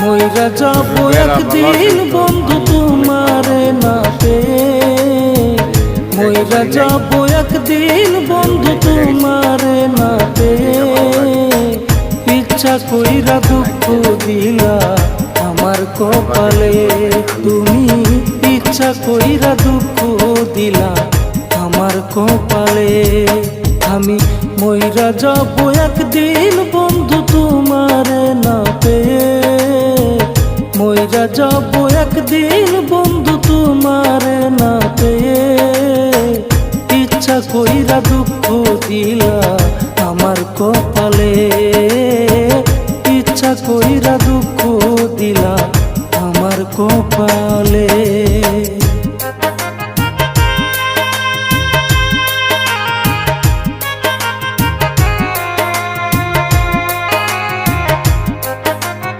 মইরা যাব একদিন বন্ধু তোমারে না পেয়ে, মইরা যাব একদিন বন্ধু তোমারে না পেয়ে। ইচ্ছা কইরা দুঃখ দিলা আমার কপালে তুমি, ইচ্ছা কইরা দুঃখ দিলা আমার কপালে। আমি মইরা যাব একদিন বন্ধু তোমারে না পেয়ে, মইরা যাব একদিন বন্ধু তোমারে না পেয়ে। ইচ্ছা কইরা দুঃখ দিলা আমার কপালে, ইচ্ছা কইরা দুঃখ দিলা আমার কপালে।